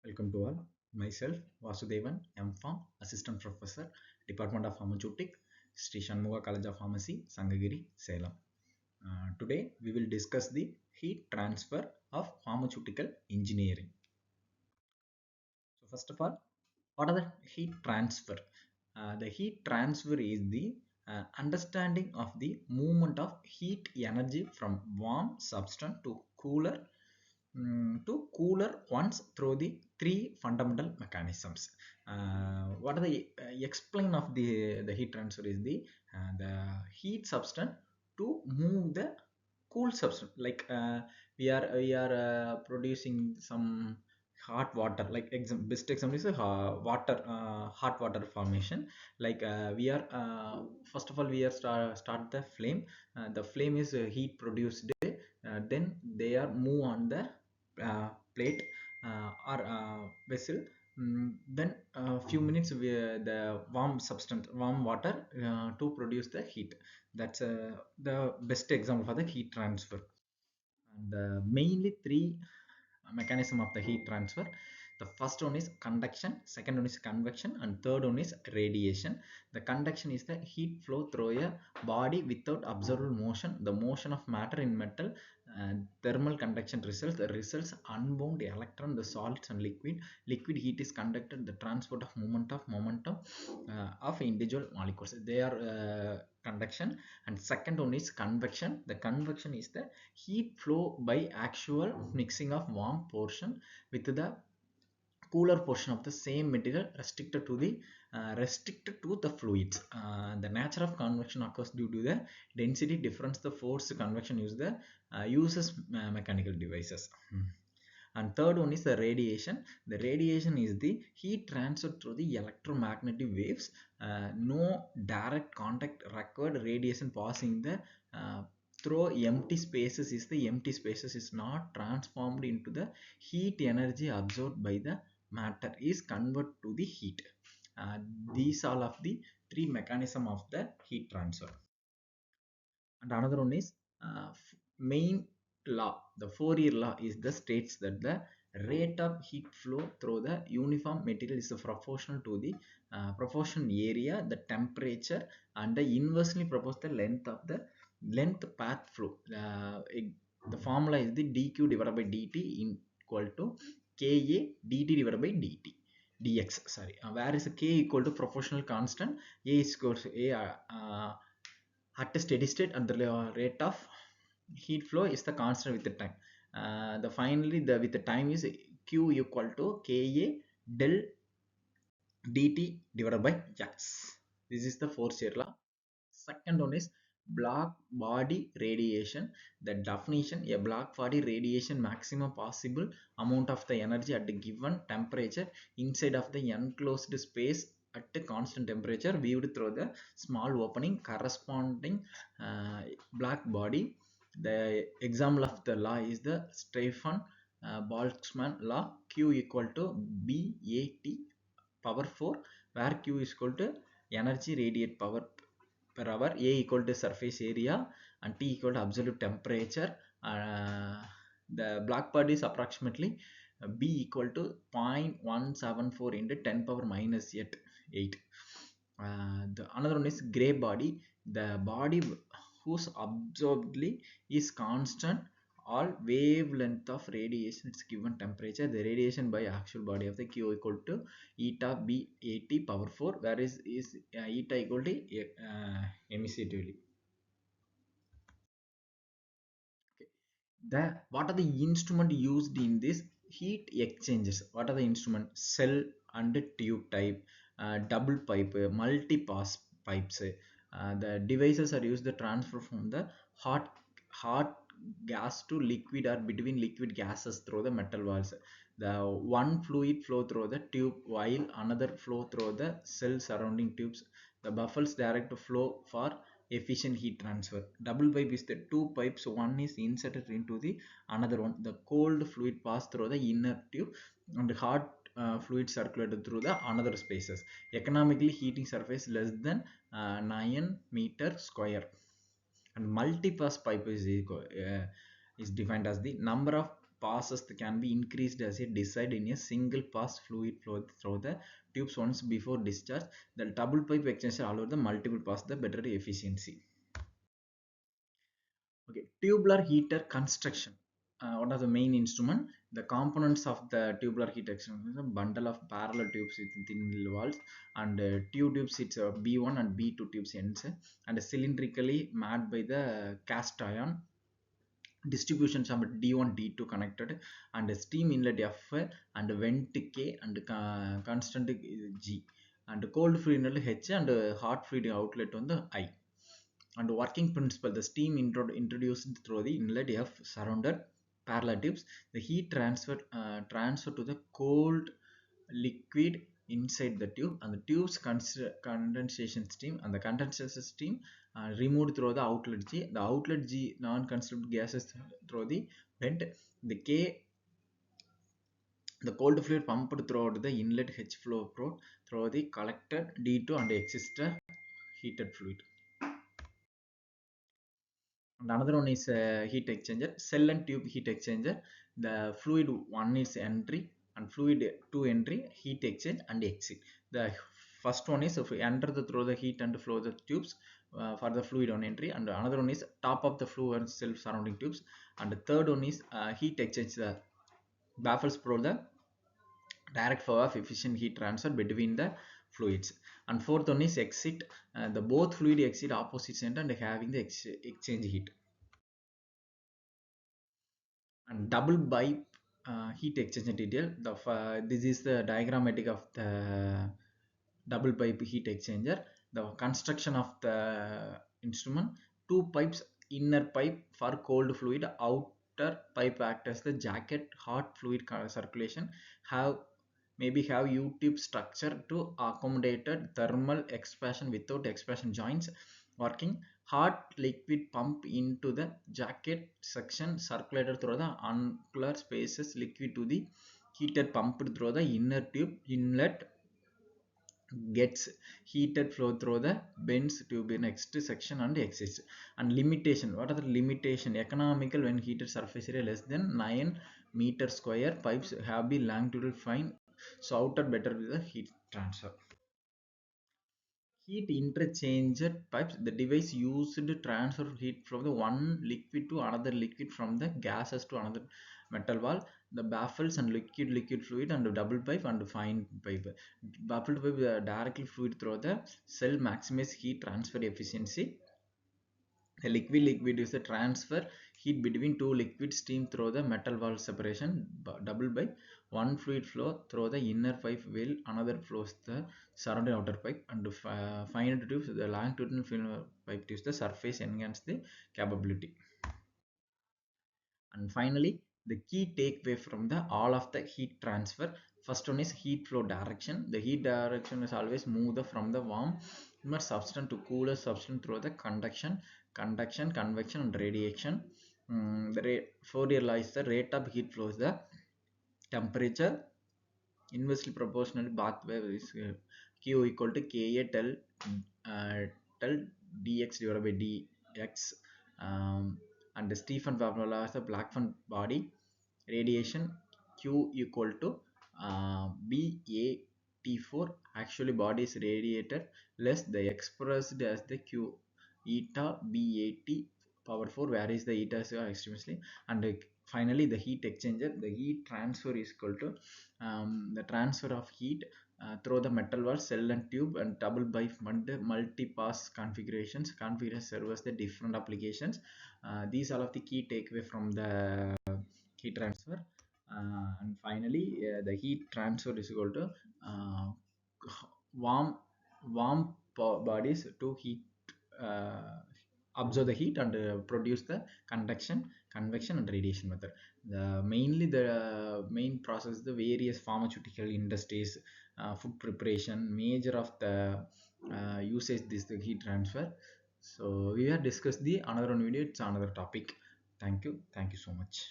Welcome to all. Myself, Vasudevan, M.Pharm, Assistant Professor, Department of Pharmaceutic, Sri Shanmuga College of Pharmacy, Sangagiri, Salem. Today, we will discuss the heat transfer of pharmaceutical engineering. So, first of all, what are the heat transfer? The heat transfer is the understanding of the movement of heat energy from warm substance to cooler ones through the three fundamental mechanisms. What are the explain of the heat transfer is the heat substance to move the cool substance, like we are producing some hot water, like best example is water, hot water formation. Like we are first of all we are start the flame. The flame is heat produced, then they are move on the plate or vessel. Then a few minutes the warm substance, warm water to produce the heat. That's the best example for the heat transfer. And mainly three mechanism of the heat transfer. The first one is conduction, second one is convection, and third one is radiation. The conduction is the heat flow through a body without observable motion. The motion of matter in metal. Thermal conduction results unbound electron, the solids and liquid heat is conducted, the transport of momentum of individual molecules, they are conduction. And second one is convection. The convection is the heat flow by actual mixing of warm portion with the cooler portion of the same material restricted to the fluids. The nature of convection occurs due to the density difference. The forced convection uses mechanical devices. And third one is the radiation. The radiation is the heat transferred through the electromagnetic waves. No direct contact required. Radiation passing the through empty spaces is not transformed into the heat. Energy absorbed by the matter is converted to the heat. uh, these all of the three mechanism of the heat transfer. And another one is main law. The Fourier law is the states that the rate of heat flow through the uniform material is proportional to the proportion area, the temperature, and the inversely proportional length of the length path flow. The formula is the dq divided by dt equal to ka dt divided by dt dx, sorry, where is k equal to proportional constant, a is equal to a at a steady state, and the rate of heat flow is the constant with the time. The finally the with the time is q equal to ka del dt divided by x. This is the Fourier law. Second one is black body radiation. The definition: a black body radiation maximum possible amount of the energy at a given temperature inside of the enclosed space at a constant temperature viewed through the small opening corresponding black body. The example of the law is the Stefan Boltzmann law. Q equal to BAT power 4, where Q is equal to energy radiate power per hour, A equal to surface area, and T equal to absolute temperature. The black body is approximately B equal to 0.174 into 10 power minus 8. The another one is gray body. The body whose absorbedly is constant all wavelength of radiation its given temperature. The radiation by actual body of the Q equal to eta b 80 power 4, where is eta equal to emissively. Okay. What are the instrument used in this heat exchangers? What are the instrument? Cell and tube type, double pipe, multi pass pipes. The devices are used to transfer from the hot gas to liquid or between liquid gases through the metal walls. The one fluid flow through the tube while another flow through the cell surrounding tubes. The buffers direct flow for efficient heat transfer. Double pipe is the two pipes, one is inserted into the another one. The cold fluid pass through the inner tube and hot fluid circulated through the another spaces. Economically heating surface less than 9 meter square. And multi-pass pipe is defined as the number of passes can be increased as a desired in a single pass fluid flow through the tubes once before discharge. The double pipe extension allows the multiple pass the better efficiency. Okay, tubular heater construction. One of the main instrument. The components of the tubular heater extension is a bundle of parallel tubes with thin walls and two tubes. It's B1 and B2 tubes ends and cylindrically made by the cast iron distribution chamber D1 D2 connected and steam inlet F and vent K and constant G and cold fluid inlet H and hot fluid outlet on the I. And working principle, the steam introduced through the inlet F surrounded parallel tubes. The heat transfer to the cold liquid inside the tube, and the tube's condensation steam and the condensation steam removed through the outlet G. The outlet G non-consumed gases through the vent. The K, the cold fluid pumped throughout the inlet H flow through the collected D2 and extra heated fluid. And another one is heat exchanger, cell and tube heat exchanger. The fluid one is entry and fluid two entry, heat exchange and exit. The first one is if we enter through the heat and flow the tubes for the fluid on entry, and another one is top of the flue and self surrounding tubes, and the third one is heat exchange, the baffles for the direct flow of efficient heat transfer between the fluids. And fourth one is exit, the both fluid exit opposite center and having the exchange heat. And double pipe heat exchanger detail. This is the diagrammatic of the double pipe heat exchanger. The construction of the instrument: two pipes, inner pipe for cold fluid, outer pipe act as the jacket hot fluid circulation, have maybe have U-tube structure to accommodate thermal expansion without expansion joints working. Hot liquid pump into the jacket section, circulated through the unclear spaces, liquid to the heater pumped through the inner tube inlet, gets heated flow through the bends tube in next section and exits. And limitation, what are the limitation? Economical when heated surface area less than 9 meter square, pipes have been longitudinal fine, so outer better with the heat transfer. Heat interchanged pipes, the device used to transfer heat from the one liquid to another liquid, from the gases to another metal wall. The baffles and liquid fluid and double pipe and fine pipe. Baffled pipe directly fluid through the cell, maximize heat transfer efficiency. A liquid is the transfer heat between two liquids, steam through the metal wall separation. Double pipe, one fluid flow through the inner pipe while another flows the surrounding outer pipe. And final tubes, the longitudinal film pipe tubes, the surface enhance the capability. And finally, the key takeaway from the all of the heat transfer: first one is heat flow direction. The heat direction is always move from the warmer substance to cooler substance through the conduction, convection and radiation. The Fourier law is the rate of heat flow is the temperature inversely proportional path wave is Q equal to Ka tel dx divided by dx. And the Stephen formula is the Blackford body radiation Q equal to BAT4. Actually body is radiated less, the expressed as the Q eta BAT power 4, where is the eta is extremely. And finally the heat exchanger, the heat transfer is equal to the transfer of heat through the metal wall, cell and tube, and double by multi-pass configurations serve as the different applications. These are all of the key takeaway from the heat transfer. And finally the heat transfer is equal to uh, warm bodies to heat, uh, absorb the heat and produce the conduction, convection and radiation method. The main process, the various pharmaceutical industries, food preparation, major of the usage this the heat transfer. So we have discussed the another one video, it's another topic. Thank you so much.